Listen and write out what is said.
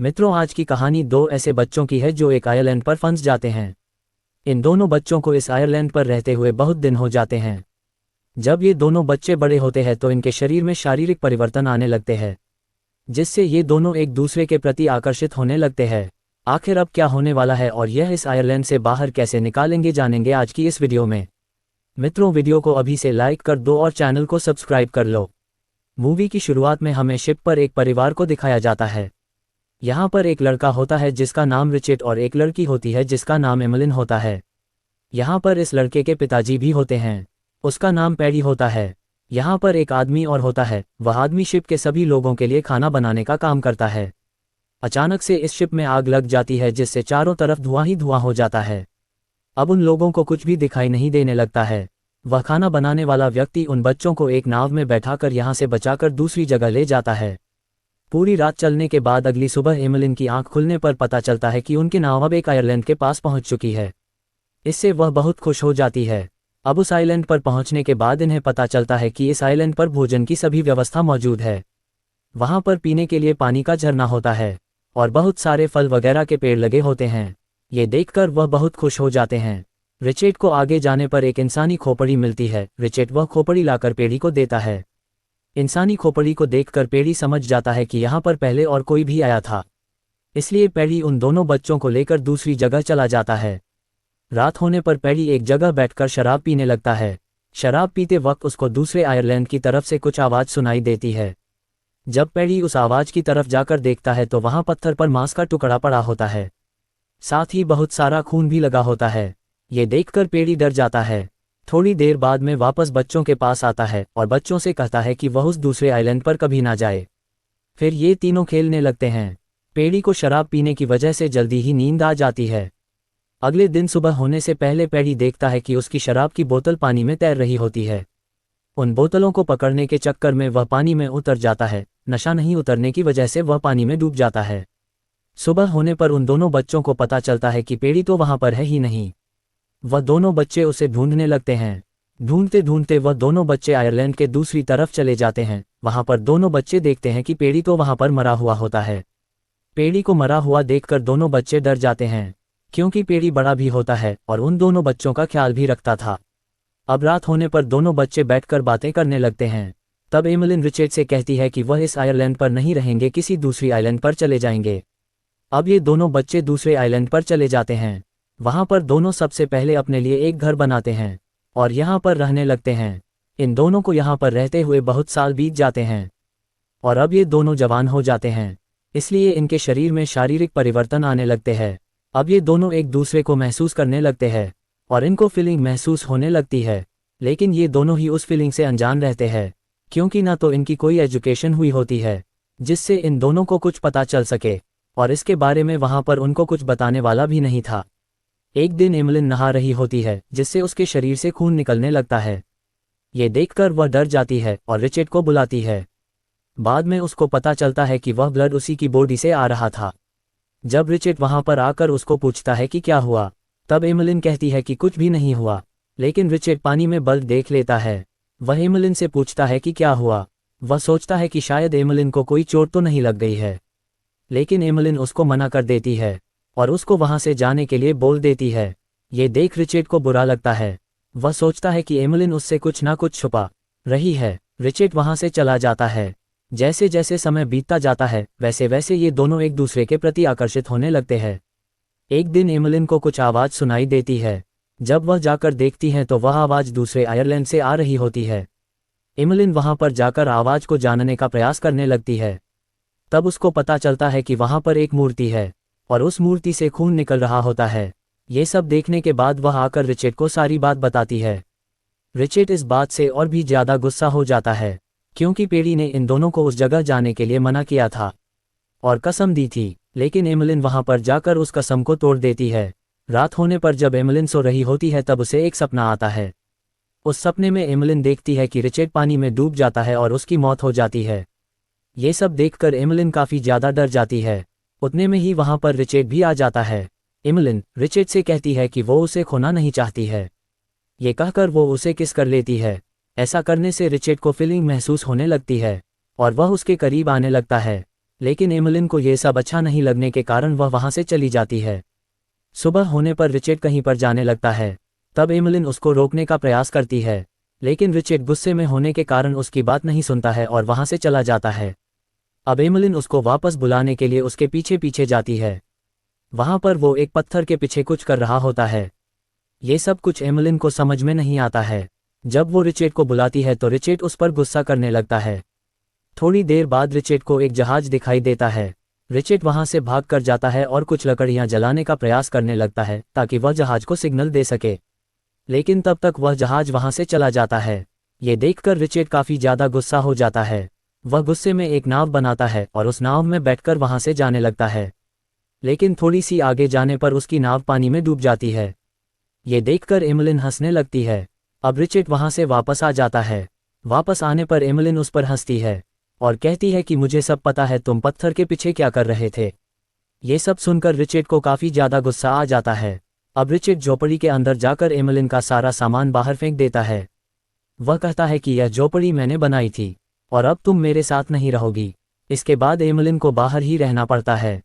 मित्रों, आज की कहानी दो ऐसे बच्चों की है जो एक आइलैंड पर फंस जाते हैं। इन दोनों बच्चों को इस आइलैंड पर रहते हुए बहुत दिन हो जाते हैं। जब ये दोनों बच्चे बड़े होते हैं तो इनके शरीर में शारीरिक परिवर्तन आने लगते हैं, जिससे ये दोनों एक दूसरे के प्रति आकर्षित होने लगते हैं। आखिर अब क्या होने वाला है और यह इस आयरलैंड से बाहर कैसे निकालेंगे, जानेंगे आज की इस वीडियो में। मित्रों, वीडियो को अभी से लाइक कर दो और चैनल को सब्सक्राइब कर लो। मूवी की शुरुआत में हमें शिप पर एक परिवार को दिखाया जाता है। यहाँ पर एक लड़का होता है जिसका नाम रिचर्ड और एक लड़की होती है जिसका नाम एमिलिन होता है। यहाँ पर इस लड़के के पिताजी भी होते हैं, उसका नाम पैडी होता है। यहाँ पर एक आदमी और होता है, वह आदमी शिप के सभी लोगों के लिए खाना बनाने का काम करता है। अचानक से इस शिप में आग लग जाती है जिससे चारों तरफ धुआं ही धुआं हो जाता है। अब उन लोगों को कुछ भी दिखाई नहीं देने लगता है। वह खाना बनाने वाला व्यक्ति उन बच्चों को एक नाव में बैठाकर यहाँ से बचाकर दूसरी जगह ले जाता है। पूरी रात चलने के बाद अगली सुबह एमिलिन की आंख खुलने पर पता चलता है कि उनकी नाव अब एक आयरलैंड के पास पहुंच चुकी है। इससे वह बहुत खुश हो जाती है। अब उस आइलैंड पर पहुंचने के बाद इन्हें पता चलता है कि इस आइलैंड पर भोजन की सभी व्यवस्था मौजूद है। वहां पर पीने के लिए पानी का झरना होता है और बहुत सारे फल वगैरह के पेड़ लगे होते हैं। ये देखकर वह बहुत खुश हो जाते हैं। रिचर्ड को आगे जाने पर एक इंसानी खोपड़ी मिलती है। रिचर्ड वह खोपड़ी लाकर पेड़ी को देता है। इंसानी खोपड़ी को देखकर पेड़ी समझ जाता है कि यहाँ पर पहले और कोई भी आया था, इसलिए पेड़ी उन दोनों बच्चों को लेकर दूसरी जगह चला जाता है। रात होने पर पेड़ी एक जगह बैठकर शराब पीने लगता है। शराब पीते वक्त उसको दूसरे आयरलैंड की तरफ से कुछ आवाज़ सुनाई देती है। जब पेड़ी उस आवाज़ की तरफ जाकर देखता है तो वहाँ पत्थर पर मांस का टुकड़ा पड़ा होता है, साथ ही बहुत सारा खून भी लगा होता है। ये देखकर पेड़ी डर जाता है। थोड़ी देर बाद में वापस बच्चों के पास आता है और बच्चों से कहता है कि वह उस दूसरे आइलैंड पर कभी ना जाए। फिर ये तीनों खेलने लगते हैं। पेड़ी को शराब पीने की वजह से जल्दी ही नींद आ जाती है। अगले दिन सुबह होने से पहले पेड़ी देखता है कि उसकी शराब की बोतल पानी में तैर रही होती है। उन बोतलों को पकड़ने के चक्कर में वह पानी में उतर जाता है। नशा नहीं उतरने की वजह से वह पानी में डूब जाता है। सुबह होने पर उन दोनों बच्चों को पता चलता है कि पेड़ी तो वहां पर है ही नहीं। वह दोनों बच्चे उसे ढूंढने लगते हैं। ढूंढते ढूंढते वह दोनों बच्चे आयरलैंड के दूसरी तरफ चले जाते हैं। वहां पर दोनों बच्चे देखते हैं कि पेड़ी तो वहां पर मरा हुआ होता है। पेड़ी को मरा हुआ देखकर दोनों बच्चे डर जाते हैं, क्योंकि पेड़ी बड़ा भी होता है और उन दोनों बच्चों का ख्याल भी रखता था। अब रात होने पर दोनों बच्चे बैठकर बातें करने लगते हैं। तब एमिलिन रिचर्ड से कहती है कि वह इस आयरलैंड पर नहीं रहेंगे, किसी दूसरी आइलैंड पर चले जाएंगे। अब ये दोनों बच्चे दूसरे आइलैंड पर चले जाते हैं। वहां पर दोनों सबसे पहले अपने लिए एक घर बनाते हैं और यहाँ पर रहने लगते हैं। इन दोनों को यहाँ पर रहते हुए बहुत साल बीत जाते हैं और अब ये दोनों जवान हो जाते हैं, इसलिए इनके शरीर में शारीरिक परिवर्तन आने लगते हैं। अब ये दोनों एक दूसरे को महसूस करने लगते हैं और इनको फीलिंग महसूस होने लगती है, लेकिन ये दोनों ही उस फीलिंग से अनजान रहते हैं, क्योंकि ना तो इनकी कोई एजुकेशन हुई होती है जिससे इन दोनों को कुछ पता चल सके, और इसके बारे में वहाँ पर उनको कुछ बताने वाला भी नहीं था। एक दिन एमिलिन नहा रही होती है जिससे उसके शरीर से खून निकलने लगता है। ये देखकर वह डर जाती है और रिचर्ड को बुलाती है। बाद में उसको पता चलता है कि वह ब्लड उसी की बॉडी से आ रहा था। जब रिचर्ड वहां पर आकर उसको पूछता है कि क्या हुआ, तब एमिलिन कहती है कि कुछ भी नहीं हुआ, लेकिन रिचर्ड पानी में बल्ब देख लेता है। वह एमिलिन से पूछता है कि क्या हुआ। वह सोचता है कि शायद एमिलिन को कोई चोट तो नहीं लग गई है, लेकिन एमिलिन उसको मना कर देती है और उसको वहां से जाने के लिए बोल देती है। ये देख रिचर्ड को बुरा लगता है। वह सोचता है कि एमिलिन उससे कुछ ना कुछ छुपा रही है। रिचर्ड वहां से चला जाता है। जैसे जैसे समय बीतता जाता है वैसे वैसे ये दोनों एक दूसरे के प्रति आकर्षित होने लगते हैं। एक दिन एमिलिन को कुछ आवाज़ सुनाई देती है। जब वह जाकर देखती है तो वह आवाज़ दूसरे आयरलैंड से आ रही होती है। एमिलिन वहां पर जाकर आवाज़ को जानने का प्रयास करने लगती है। तब उसको पता चलता है कि वहां पर एक मूर्ति है और उस मूर्ति से खून निकल रहा होता है। ये सब देखने के बाद वह आकर रिचर्ड को सारी बात बताती है। रिचर्ड इस बात से और भी ज़्यादा गुस्सा हो जाता है, क्योंकि पेड़ी ने इन दोनों को उस जगह जाने के लिए मना किया था और कसम दी थी, लेकिन एमिलिन वहां पर जाकर उस कसम को तोड़ देती है। रात होने पर जब एमिलिन सो रही होती है तब उसे एक सपना आता है। उस सपने में एमिलिन देखती है कि रिचर्ड पानी में डूब जाता है और उसकी मौत हो जाती है। ये सब देखकर एमिलिन काफ़ी ज़्यादा डर जाती है। उतने में ही वहां पर रिचर्ड भी आ जाता है। एमिलिन रिचर्ड से कहती है कि वो उसे खोना नहीं चाहती है। ये कहकर वो उसे किस कर लेती है। ऐसा करने से रिचर्ड को फीलिंग महसूस होने लगती है और वह उसके करीब आने लगता है। लेकिन एमिलिन को ये सब अच्छा नहीं लगने के कारण वह वहाँ से चली जाती है। सुबह होने पर रिचर्ड कहीं पर जाने लगता है। तब एमिलिन उसको रोकने का प्रयास करती है, लेकिन रिचर्ड गुस्से में होने के कारण उसकी बात नहीं सुनता है और वहाँ से चला जाता है। अब एमिलिन उसको वापस बुलाने के लिए उसके पीछे पीछे जाती है। वहाँ पर वो एक पत्थर के पीछे कुछ कर रहा होता है। ये सब कुछ एमिलिन को समझ में नहीं आता है। जब वो रिचर्ड को बुलाती है तो रिचर्ड उस पर गुस्सा करने लगता है। थोड़ी देर बाद रिचर्ड को एक जहाज दिखाई देता है। रिचर्ड वहाँ से भाग कर जाता है और कुछ लकड़ियाँ जलाने का प्रयास करने लगता है ताकि वह जहाज को सिग्नल दे सके, लेकिन तब तक वह जहाज वहाँ से चला जाता है। ये देखकर रिचर्ड काफ़ी ज़्यादा गुस्सा हो जाता है। वह गुस्से में एक नाव बनाता है और उस नाव में बैठकर वहाँ से जाने लगता है, लेकिन थोड़ी सी आगे जाने पर उसकी नाव पानी में डूब जाती है। ये देखकर एमिलिन हंसने लगती है। अब रिचर्ड वहाँ से वापस आ जाता है। वापस आने पर एमिलिन उस पर हंसती है और कहती है कि मुझे सब पता है, तुम पत्थर के पीछे क्या कर रहे थे। ये सब सुनकर रिचर्ड को काफ़ी ज़्यादा गुस्सा आ जाता है। अब रिचर्ड झोपड़ी के अंदर जाकर एमिलिन का सारा सामान बाहर फेंक देता है। वह कहता है कि यह झोपड़ी मैंने बनाई थी और अब तुम मेरे साथ नहीं रहोगी। इसके बाद एमिलिन को बाहर ही रहना पड़ता है।